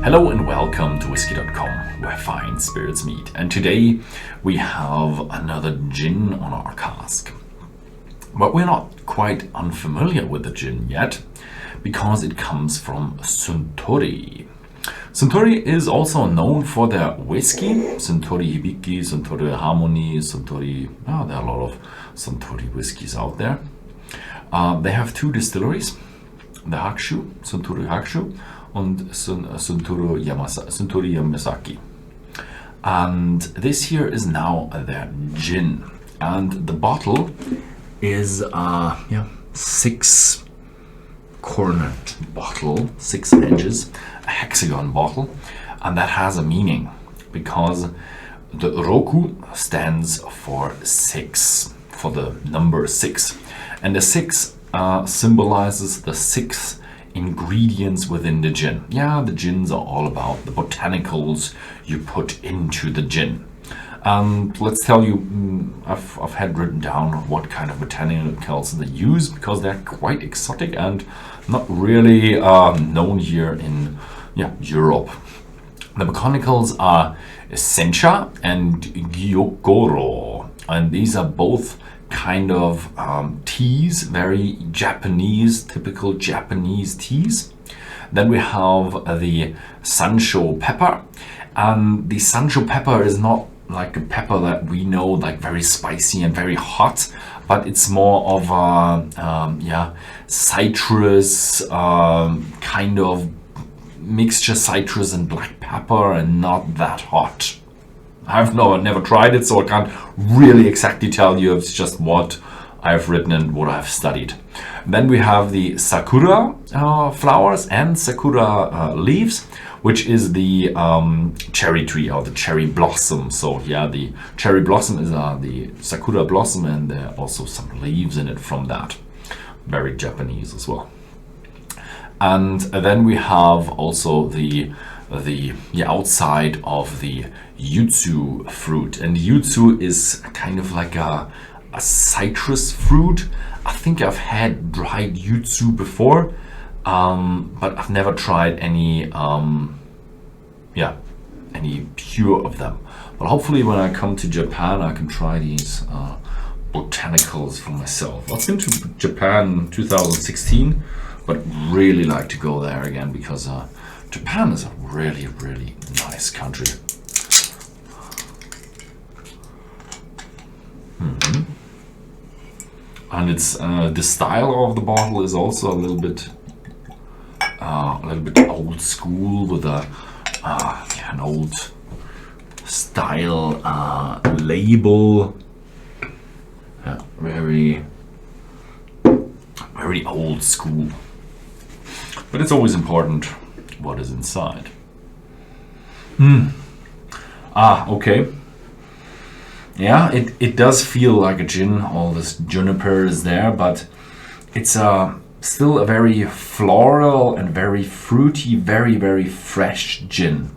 Hello and welcome to Whisky.com, where fine spirits meet. And today we have another gin on our cask. But we're not quite unfamiliar with the gin yet, because it comes from Suntory. Suntory is also known for their whiskey, Suntory Hibiki, Suntory Harmony, Suntory, there are a lot of Suntory whiskies out there. They have two distilleries, the Hakushu, Suntory Hakushu, and Suntory Yamasaki. And this here is now their gin. And the bottle is a 6-cornered bottle, 6 edges, a hexagon bottle. And that has a meaning because the Roku stands for 6, for the number 6. And the 6 symbolizes the 6 ingredients within the gin. Yeah, the gins are all about the botanicals you put into the gin. And let's tell you, I've had written down what kind of botanicals they use because they're quite exotic and not really known here in Europe. The botanicals are Sencha and Gyokuro, and these are both kind of teas, very Japanese, typical Japanese teas. Then we have the Sancho pepper, and the Sancho pepper is not like a pepper that we know, like very spicy and very hot, but it's more of a citrus kind of mixture, citrus and black pepper, and not that hot. I've never tried it, so I can't really exactly tell you. It's just what I've written and what I've studied. Then we have the Sakura flowers and Sakura leaves, which is the cherry tree or the cherry blossom. So yeah, the cherry blossom is the Sakura blossom, and there are also some leaves in it from that. Very Japanese as well. And then we have also the outside of the yuzu fruit, and yuzu is kind of like a citrus fruit. I think I've had dried yuzu before, but I've never tried any pure of them. But hopefully when I come to Japan I can try these botanicals for myself. I've been to Japan in 2016, but really like to go there again because Japan is a really, really nice country. And it's the style of the bottle is also a little bit old school with an old style label. Very old school. But it's always important what is inside. Okay. Yeah, it does feel like a gin. All this juniper is there, but it's still a very floral and very fruity, very, very fresh gin.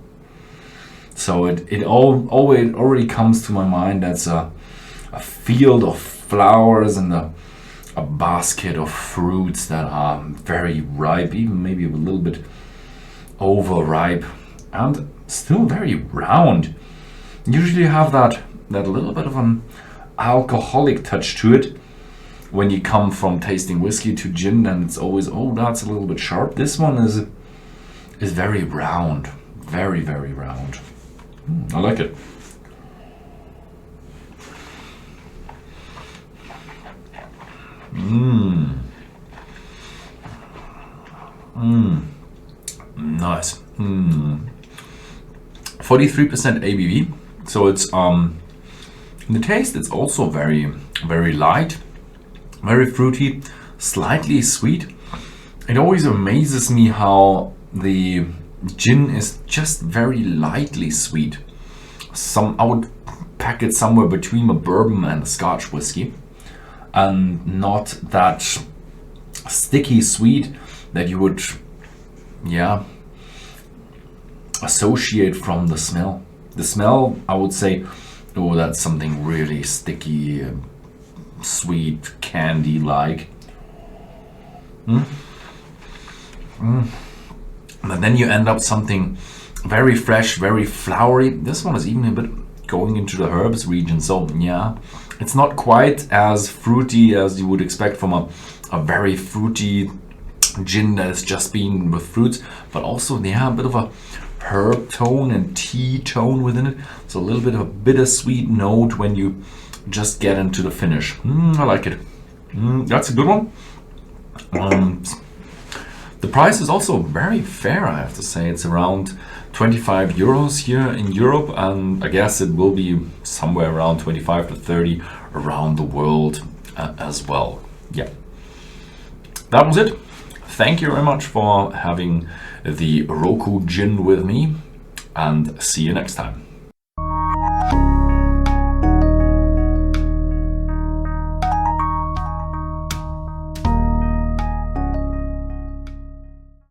So it already comes to my mind as a field of flowers and a basket of fruits that are very ripe, even maybe a little bit overripe, and still very round. Usually you have that little bit of an alcoholic touch to it when you come from tasting whiskey to gin, and it's always, that's a little bit sharp. This one is very round, very, very round. I like it. Nice. 43% ABV, so it's in the taste it's also very, very light, very fruity, slightly sweet. It always amazes me how the gin is just very lightly sweet. I would pack it somewhere between a bourbon and a Scotch whiskey, and not that sticky sweet that you would associate from the smell. The smell, I would say, that's something really sticky, sweet, candy like. But then you end up something Very fresh, very flowery. This one is even a bit going into the herbs region, so yeah, it's not quite as fruity as you would expect from a very fruity gin that is just been with fruits, but also a bit of a herb tone and tea tone within it. So a little bit of a bittersweet note when you just get into the finish. I like it. That's a good one. The price is also very fair, I have to say. It's around 25 euros here in Europe, and I guess it will be somewhere around 25 to 30 around the world as well. Yeah, that was it. Thank you very much for having the Roku Gin with me, and see you next time.